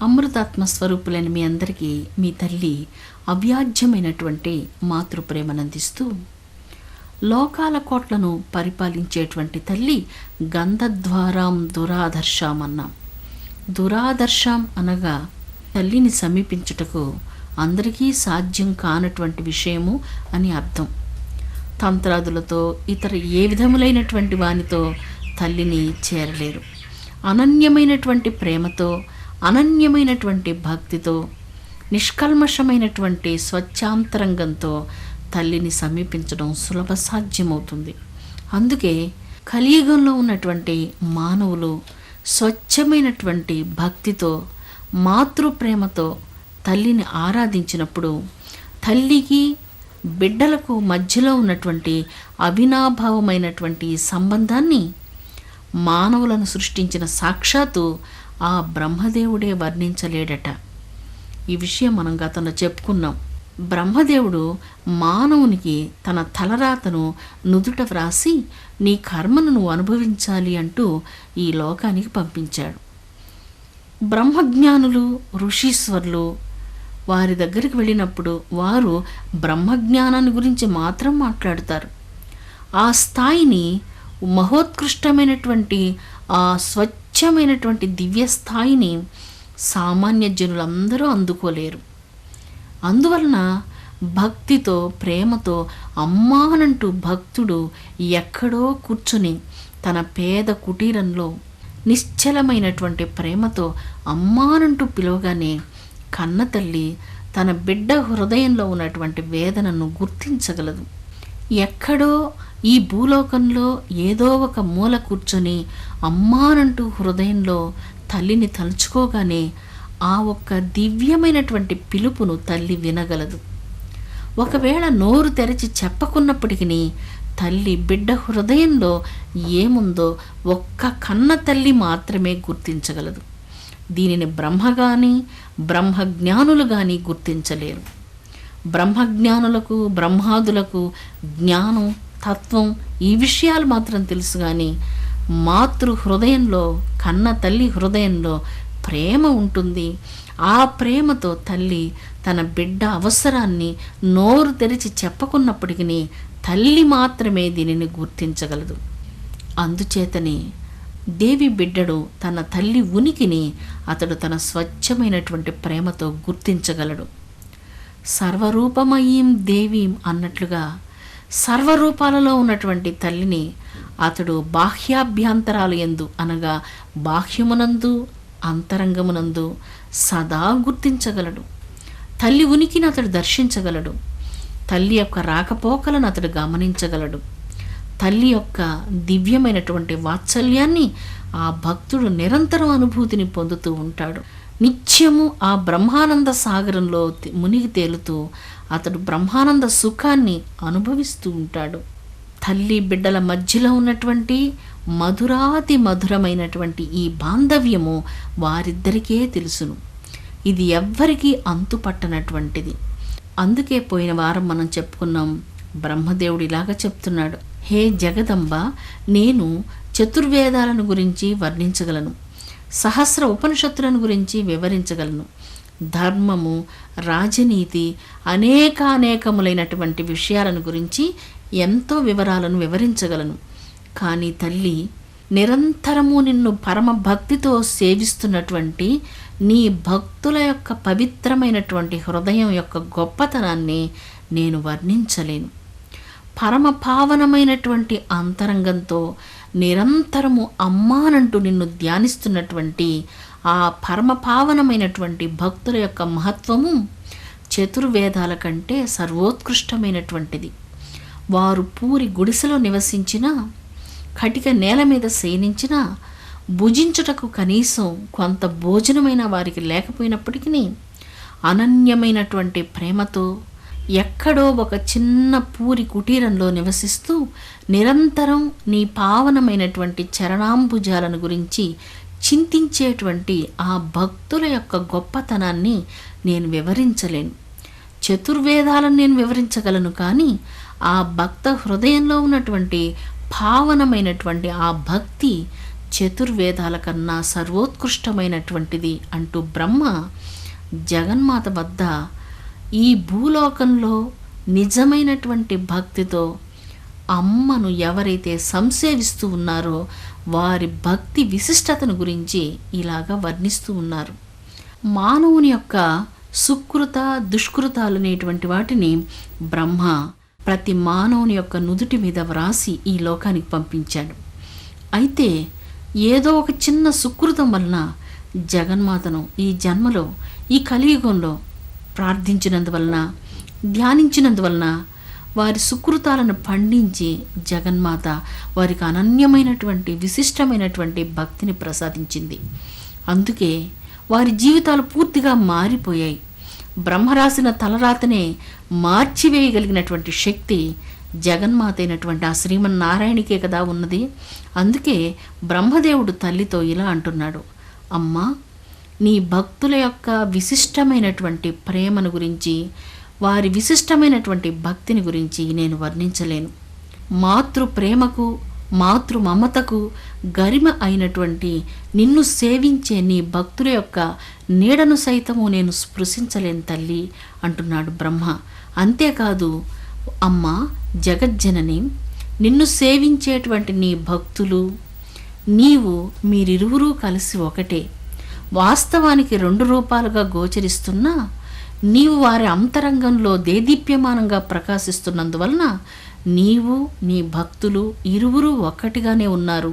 అమృతాత్మ స్వరూపులైన మీ అందరికీ మీ తల్లి అవ్యాజ్యమైనటువంటి మాతృప్రేమనందిస్తూ, లోకాల కోట్లను పరిపాలించేటువంటి తల్లి గంధద్వారాం దురాదర్శాం అన్నాం. దురాదర్శం అనగా తల్లిని సమీపించుటకు అందరికీ సాధ్యం కానటువంటి విషయము అని అర్థం. తంత్రాదులతో ఇతర ఏ విధములైనటువంటి వానితో తల్లిని చేరలేరు. అనన్యమైనటువంటి ప్రేమతో, అనన్యమైనటువంటి భక్తితో, నిష్కల్మషమైనటువంటి స్వచ్ఛాంతరంగంతో తల్లిని సమీపించడం సులభ సాధ్యమవుతుంది. అందుకే కలియుగంలో ఉన్నటువంటి మానవులు స్వచ్ఛమైనటువంటి భక్తితో, మాతృప్రేమతో తల్లిని ఆరాధించినప్పుడు తల్లికి బిడ్డలకు మధ్యలో ఉన్నటువంటి అవినాభావమైనటువంటి సంబంధాన్ని మానవులను సృష్టించిన సాక్షాత్తు ఆ బ్రహ్మదేవుడే వర్ణించలేడట. ఈ విషయం మనం గతంలో చెప్పుకున్నాం. బ్రహ్మదేవుడు మానవునికి తన తలరాతను నుదుట వ్రాసి నీ కర్మను నువ్వు అనుభవించాలి అంటూ ఈ లోకానికి పంపించాడు. బ్రహ్మజ్ఞానులు, ఋషీశ్వరులు వారి దగ్గరికి వెళ్ళినప్పుడు వారు బ్రహ్మజ్ఞానాన్ని గురించి మాత్రం మాట్లాడతారు. ఆ స్థాయిని, మహోత్కృష్టమైనటువంటి ఆ స్వచ్ఛమైనటువంటి దివ్య స్థాయిని సామాన్య జనులందరూ అందుకోలేరు. అందువలన భక్తితో, ప్రేమతో అమ్మానంటూ భక్తుడు ఎక్కడో కూర్చుని తన పేద కుటీరంలో నిశ్చలమైనటువంటి ప్రేమతో అమ్మానంటూ పిలవగానే కన్నతల్లి తన బిడ్డ హృదయంలో ఉన్నటువంటి వేదనను గుర్తించగలదు. ఎక్కడో ఈ భూలోకంలో ఏదో ఒక మూల కూర్చొని అమ్మానంటూ హృదయంలో తల్లిని తలుచుకోగానే ఆ ఒక్క దివ్యమైనటువంటి పిలుపును తల్లి వినగలదు. ఒకవేళ నోరు తెరచి చెప్పకున్నప్పటికీ తల్లి బిడ్డ హృదయంలో ఏముందో ఒక్క కన్న తల్లి మాత్రమే గుర్తించగలదు. దీనిని బ్రహ్మ కానీ, బ్రహ్మజ్ఞానులు కానీ గుర్తించలేరు. బ్రహ్మజ్ఞానులకు, బ్రహ్మాదులకు జ్ఞానం, తత్వం ఈ విషయాలు మాత్రం తెలుసు. కానీ మాతృ హృదయంలో, కన్న తల్లి హృదయంలో ప్రేమ ఉంటుంది. ఆ ప్రేమతో తల్లి తన బిడ్డ అవసరాన్ని నోరు తెరిచి చెప్పకున్నప్పటికీ తల్లి మాత్రమే దీనిని గుర్తించగలదు. అందుచేతనే దేవి బిడ్డడు తన తల్లి ఉనికిని అతడు తన స్వచ్ఛమైనటువంటి ప్రేమతో గుర్తించగలడు. సర్వరూపమయీం దేవీం అన్నట్లుగా సర్వరూపాలలో ఉన్నటువంటి తల్లిని అతడు బాహ్యాభ్యంతరాలు యందు అనగా బాహ్యమునందు, అంతరంగమునందు సదా గుర్తించగలడు. తల్లి ఉనికిని అతడు దర్శించగలడు. తల్లి యొక్క రాకపోకలను అతడు గమనించగలడు. తల్లి యొక్క దివ్యమైనటువంటి వాత్సల్యాన్ని ఆ భక్తుడు నిరంతరం అనుభూతిని పొందుతూ ఉంటాడు. నిత్యము ఆ బ్రహ్మానంద సాగరంలో మునిగి తేలుతూ అతడు బ్రహ్మానంద సుఖాన్ని అనుభవిస్తూ ఉంటాడు. తల్లి బిడ్డల మధ్యలో ఉన్నటువంటి మధురాతి మధురమైనటువంటి ఈ బాంధవ్యము వారిద్దరికే తెలుసును. ఇది ఎవ్వరికీ అంతుపట్టనటువంటిది. అందుకే పోయిన వారం మనం చెప్పుకున్నాం, బ్రహ్మదేవుడు ఇలాగా చెప్తున్నాడు, హే జగదంబ, నేను చతుర్వేదాలను గురించి వర్ణించగలను, సహస్ర ఉపనిషత్తులను గురించి వివరించగలను, ధర్మము, రాజనీతి, అనేకానేకములైనటువంటి విషయాలను గురించి ఎంతో వివరాలను వివరించగలను. కానీ తల్లి, నిరంతరము నిన్ను పరమ భక్తితో సేవిస్తున్నటువంటి నీ భక్తుల యొక్క పవిత్రమైనటువంటి హృదయం యొక్క గొప్పతనాన్ని నేను వర్ణించలేను. పరమ పావనమైనటువంటి అంతరంగంతో నిరంతరము అమ్మానంటూ నిన్ను ధ్యానిస్తున్నటువంటి ఆ పరమ పావనమైనటువంటి భక్తుల యొక్క మహత్వము చతుర్వేదాల కంటే సర్వోత్కృష్టమైనటువంటిది. వారు పూరి గుడిసెలో నివసించినా, కటిక నేల మీద శయనించినా, భుజించుటకు కనీసం కొంత భోజనమైన వారికి లేకపోయినప్పటికీ అనన్యమైనటువంటి ప్రేమతో ఎక్కడో ఒక చిన్న పూరి కుటీరంలో నివసిస్తూ నిరంతరం నీ పావనమైనటువంటి చరణాంబుజాలను గురించి చింతించేటువంటి ఆ భక్తుల యొక్క గొప్పతనాన్ని నేను వివరించలేను. చతుర్వేదాలను నేను వివరించగలను, కానీ ఆ భక్త హృదయంలో ఉన్నటువంటి పావనమైనటువంటి ఆ భక్తి చతుర్వేదాల కన్నా సర్వోత్కృష్టమైనటువంటిది అంటూ బ్రహ్మ జగన్మాత వద్ద ఈ భూలోకంలో నిజమైనటువంటి భక్తితో అమ్మను ఎవరైతే సంసేవిస్తూ ఉన్నారో వారి భక్తి విశిష్టతను గురించి ఇలాగా వర్ణిస్తూ ఉన్నారు. మానవుని యొక్క సుకృత దుష్కృతాలనేటువంటి వాటిని బ్రహ్మ ప్రతి మానవుని యొక్క నుదుటి మీద వ్రాసి ఈ లోకానికి పంపించాడు. అయితే ఏదో ఒక చిన్న సుకృతం వలన జగన్మాతను ఈ జన్మలో ఈ కలియుగంలో ప్రార్థించినందువలన ధ్యానించినందువలన వారి సుకృతాలను పండించి జగన్మాత వారికి అనన్యమైనటువంటి విశిష్టమైనటువంటి భక్తిని ప్రసాదించింది. అందుకే వారి జీవితాలు పూర్తిగా మారిపోయాయి. బ్రహ్మ రాసిన తలరాతనే మార్చివేయగలిగినటువంటి శక్తి జగన్మాత అయినటువంటి ఆ శ్రీమన్నారాయణికే కదా ఉన్నది. అందుకే బ్రహ్మదేవుడు తల్లితో ఇలా అంటున్నాడు, అమ్మా, నీ భక్తుల యొక్క విశిష్టమైనటువంటి ప్రేమను గురించి, వారి విశిష్టమైనటువంటి భక్తిని గురించి నేను వర్ణించలేను. మాతృ ప్రేమకు మాతృ మమతకు గరిమ అయినటువంటి నిన్ను సేవించే నీ భక్తుల యొక్క నీడను సైతము నేను స్పృశించలేను తల్లి అంటున్నాడు బ్రహ్మ. అంతేకాదు అమ్మ జగజ్జనని, నిన్ను సేవించేటువంటి నీ భక్తులు నీవు మీరిరువురూ కలిసి ఒకటే. వాస్తవానికి రెండు రూపాలుగా గోచరిస్తున్నా నీవు వారి అంతరంగంలో దేదీప్యమానంగా ప్రకాశిస్తున్నందువలన నీవు నీ భక్తులు ఇరువురు ఒక్కటిగానే ఉన్నారు.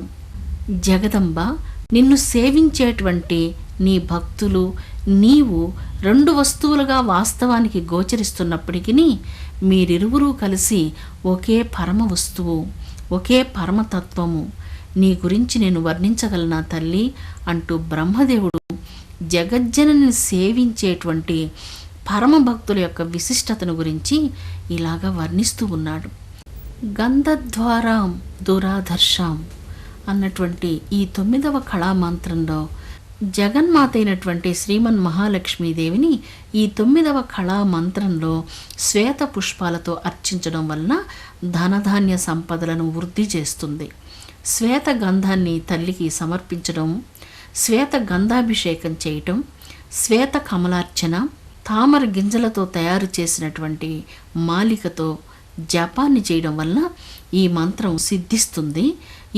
జగదంబ, నిన్ను సేవించేటువంటి నీ భక్తులు నీవు రెండు వస్తువులుగా వాస్తవానికి గోచరిస్తున్నప్పటికీ మీరిరువురూ కలిసి ఒకే పరమ వస్తువు, ఒకే పరమతత్వము. నీ గురించి నేను వర్ణించగలనా తల్లి అంటూ బ్రహ్మదేవుడు జగజ్జనని సేవించేటువంటి పరమ భక్తుల యొక్క విశిష్టతను గురించి ఇలాగా వర్ణిస్తూ ఉన్నాడు. గంధద్వారాం దురాధర్షాం అన్నటువంటి ఈ 9వ కళామంత్రంలో జగన్మాత అయినటువంటి శ్రీమన్ మహాలక్ష్మీదేవిని ఈ 9వ కళామంత్రంలో శ్వేత పుష్పాలతో అర్చించడం వలన ధనధాన్య సంపదలను వృద్ధి చేస్తుంది. శ్వేత గంధాన్ని తల్లికి సమర్పించడం, శ్వేత గంధాభిషేకం చేయటం, శ్వేత కమలార్చన, తామర గింజలతో తయారు చేసినటువంటి మాలికతో జపాన్ని చేయడం వలన ఈ మంత్రం సిద్ధిస్తుంది.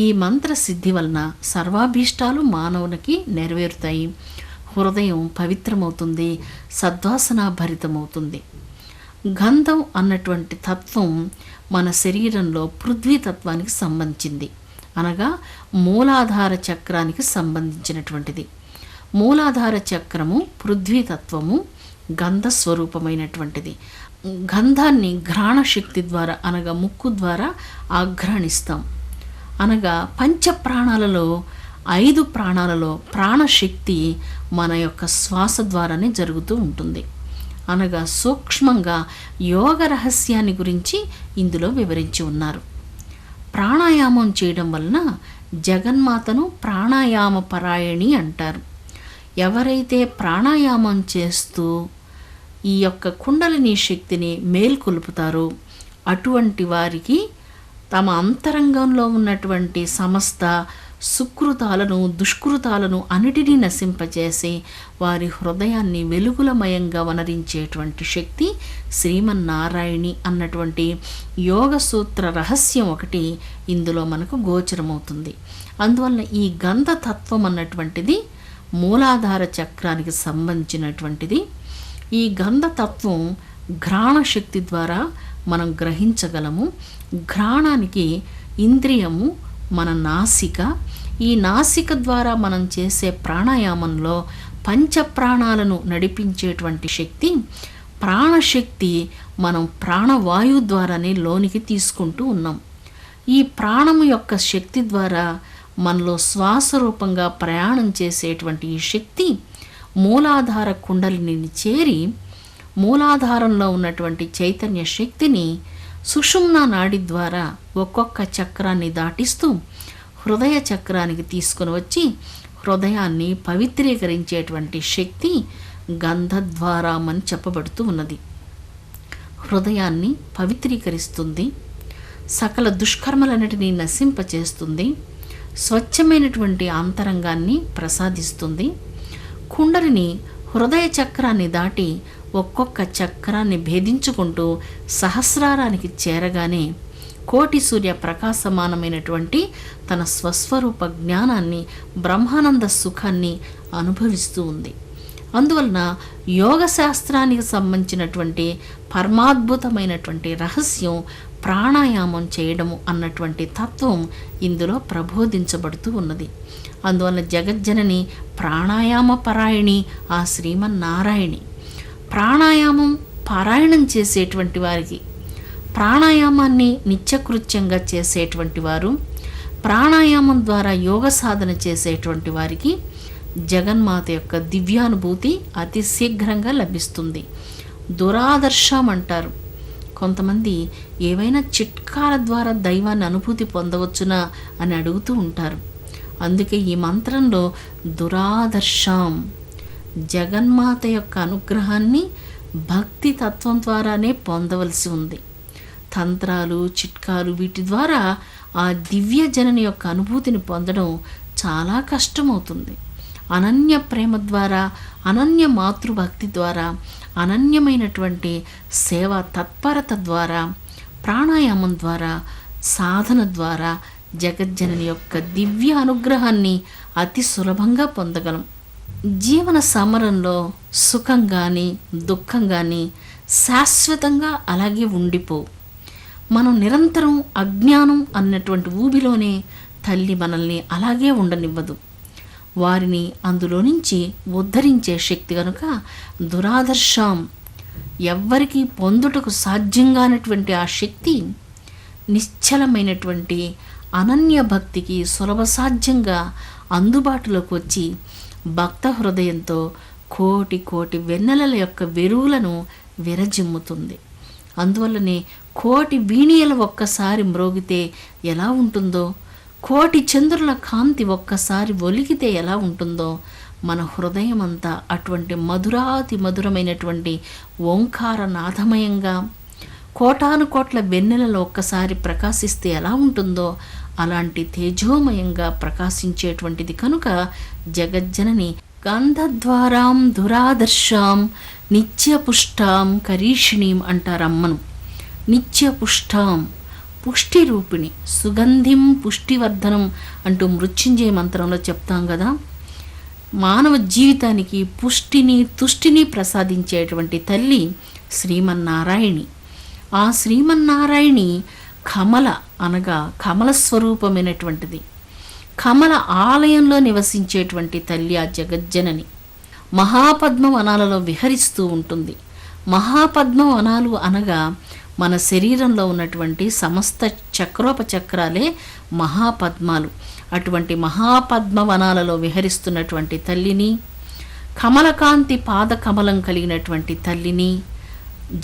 ఈ మంత్ర సిద్ధి వలన సర్వాభీష్టాలు మానవునికి నెరవేరుతాయి. హృదయం పవిత్రమవుతుంది, సద్వాసనాభరితమవుతుంది. గంధం అన్నటువంటి తత్వం మన శరీరంలో పృథ్వీతత్వానికి సంబంధించింది, అనగా మూలాధార చక్రానికి సంబంధించినటువంటిది. మూలాధార చక్రము పృథ్వీతత్వము గంధస్వరూపమైనటువంటిది. గంధాన్ని ఘ్రాణశక్తి ద్వారా అనగా ముక్కు ద్వారా ఆఘ్రాణిస్తాం. అనగా పంచప్రాణాలలో 5 ప్రాణాలలో ప్రాణశక్తి మన యొక్క శ్వాస ద్వారానే జరుగుతూ ఉంటుంది. అనగా సూక్ష్మంగా యోగ రహస్యాన్ని గురించి ఇందులో వివరించి ఉన్నారు. ప్రాణాయామం చేయడం వలన జగన్మాతను ప్రాణాయామ పరాయణి అంటారు. ఎవరైతే ప్రాణాయామం చేస్తూ ఈ యొక్క కుండలిని శక్తిని మేల్కొల్పుతారో అటువంటి వారికి తమ అంతరంగంలో ఉన్నటువంటి సమస్త సుకృతాలను దుష్కృతాలను అన్నిటినీ నశింపచేసి వారి హృదయాన్ని వెలుగులమయంగా వనరించేటువంటి శక్తి శ్రీమన్నారాయణి అన్నటువంటి యోగ సూత్ర రహస్యం ఒకటి ఇందులో మనకు గోచరమవుతుంది. అందువలన ఈ గంధతత్వం అన్నటువంటిది మూలాధార చక్రానికి సంబంధించినటువంటిది. ఈ గంధతత్వం ఘ్రాణశక్తి ద్వారా మనం గ్రహించగలము. ఘ్రాణానికి ఇంద్రియము మన నాసిక. ఈ నాసిక ద్వారా మనం చేసే ప్రాణాయామంలో పంచప్రాణాలను నడిపించేటువంటి శక్తి ప్రాణశక్తి మనం ప్రాణవాయువు ద్వారానే లోనికి తీసుకుంటూ ఉన్నాం. ఈ ప్రాణము యొక్క శక్తి ద్వారా మనలో శ్వాస రూపంగా ప్రయాణం చేసేటువంటి ఈ శక్తి మూలాధార కుండలిని చేరి మూలాధారంలో ఉన్నటువంటి చైతన్య శక్తిని సుషుమ్నా నాడి ద్వారా ఒక్కొక్క చక్రాన్ని దాటిస్తూ హృదయ చక్రానికి తీసుకుని వచ్చి హృదయాన్ని పవిత్రీకరించేటువంటి శక్తి గంధద్వారామని చెప్పబడుతూ ఉన్నది. హృదయాన్ని పవిత్రీకరిస్తుంది, సకల దుష్కర్మలన్నిటినీ నశింపచేస్తుంది, స్వచ్ఛమైనటువంటి అంతరంగాన్ని ప్రసాదిస్తుంది. కుండలిని హృదయ చక్రాన్ని దాటి ఒక్కొక్క చక్రాన్ని భేదించుకుంటూ సహస్రారానికి చేరగానే కోటి సూర్య ప్రకాశమానమైనటువంటి తన స్వస్వరూప జ్ఞానాన్ని, బ్రహ్మానంద సుఖాన్ని అనుభవిస్తూ ఉంది. అందువలన యోగ శాస్త్రానికి సంబంధించినటువంటి పరమాద్భుతమైనటువంటి రహస్యం ప్రాణాయామం చేయడము అన్నటువంటి తత్వం ఇందులో ప్రబోధించబడుతూ ఉన్నది. అందువలన జగజ్జనని ప్రాణాయామ పరాయణి ఆ శ్రీమన్నారాయణి. ప్రాణాయామం పారాయణం చేసేటువంటి వారికి, ప్రాణాయామాన్ని నిత్యకృత్యంగా చేసేటువంటి వారు, ప్రాణాయామం ద్వారా యోగ సాధన చేసేటువంటి వారికి జగన్మాత యొక్క దివ్యానుభూతి అతి శీఘ్రంగా లభిస్తుంది. దురాదర్శం అంటారు. కొంతమంది ఏవైనా చిట్కాల ద్వారా దైవాన్ని అనుభూతి పొందవచ్చునా అని అడుగుతూ ఉంటారు. అందుకే ఈ మంత్రంలో దురాదర్శం, జగన్మాత యొక్క అనుగ్రహాన్ని భక్తి తత్వం ద్వారానే పొందవలసి ఉంది. తంత్రాలు, చిట్కాలు వీటి ద్వారా ఆ దివ్య జనని యొక్క అనుభూతిని పొందడం చాలా కష్టమవుతుంది. అనన్య ప్రేమ ద్వారా, అనన్య మాతృభక్తి ద్వారా, అనన్యమైనటువంటి సేవా తత్పరత ద్వారా, ప్రాణాయామం ద్వారా, సాధన ద్వారా జగజ్జనని యొక్క దివ్య అనుగ్రహాన్ని అతి సులభంగా పొందగలం. జీవన సమరంలో సుఖం కానీ దుఃఖం కానీ శాశ్వతంగా అలాగే ఉండిపోవు. మనం నిరంతరం అజ్ఞానం అన్నటువంటి ఊబిలోనే తల్లి మనల్ని అలాగే ఉండనివ్వదు. వారిని అందులో నుంచి ఉద్ధరించే శక్తి కనుక దురాదర్శం, ఎవ్వరికీ పొందుటకు సాధ్యంగానటువంటి ఆ శక్తి నిశ్చలమైనటువంటి అనన్య భక్తికి సులభ సాధ్యంగా అందుబాటులోకి వచ్చి భక్త హృదయంతో కోటి కోటి వెన్నెలల యొక్క వెరువులను విరజిమ్ముతుంది. అందువల్లనే కోటి వీణియలు ఒక్కసారి మ్రోగితే ఎలా ఉంటుందో, కోటి చంద్రుల కాంతి ఒక్కసారి ఒలికితే ఎలా ఉంటుందో, మన హృదయం అంతా అటువంటి మధురాతి మధురమైనటువంటి ఓంకార నాదమయంగా, కోటాను కోట్ల వెన్నెలలో ఒక్కసారి ప్రకాశిస్తే ఎలా ఉంటుందో అలాంటి తేజోమయంగా ప్రకాశించేటువంటిది కనుక జగజ్జనని గంధద్వారాం దురాదర్శాం నిత్యపుష్టాం కరీషిణీం అంటారమ్మను. నిత్యపుష్టాం, పుష్టి రూపిణి, సుగంధిం పుష్టివర్ధనం అంటూ మృత్యుంజయ మంత్రంలో చెప్తాం కదా. మానవ జీవితానికి పుష్టిని, తుష్టిని ప్రసాదించేటువంటి తల్లి శ్రీమన్నారాయణి. ఆ శ్రీమన్నారాయణి కమల అనగా కమల స్వరూపమైనటువంటిది. కమల ఆలయంలో నివసించేటువంటి తల్లి ఆ జగజ్జనని. మహాపద్మ వనాలలో విహరిస్తూ ఉంటుంది. మహాపద్మ వనాలు అనగా మన శరీరంలో ఉన్నటువంటి సమస్త చక్రోపచక్రాలే మహాపద్మాలు. అటువంటి మహాపద్మ వనాలలో విహరిస్తున్నటువంటి తల్లిని, కమలకాంతి పాద కమలం కలిగినటువంటి తల్లిని,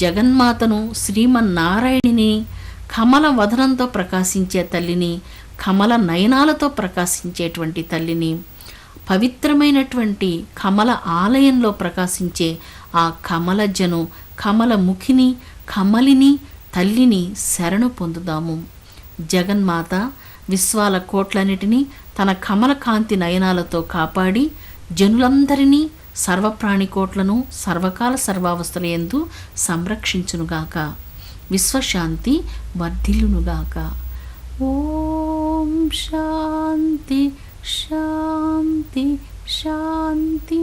జగన్మాతను, శ్రీమన్నారాయణిని, కమల వదనంతో ప్రకాశించే తల్లిని, కమల నయనాలతో ప్రకాశించేటువంటి తల్లిని, పవిత్రమైనటువంటి కమల ఆలయంలో ప్రకాశించే ఆ కమలజను, కమల ముఖిని, కమలిని తల్లిని శరణు పొందుదాము. జగన్మాత విశ్వాల కోట్లన్నిటినీ తన కమల కాంతి నయనాలతో కాపాడి జనులందరినీ, సర్వప్రాణికోట్లను సర్వకాల సర్వావస్థలయందు సంరక్షించునుగాక. విశ్వశాంతి వర్ధిల్లునుగాక. ఓం శాంతి శాంతి శాంతి.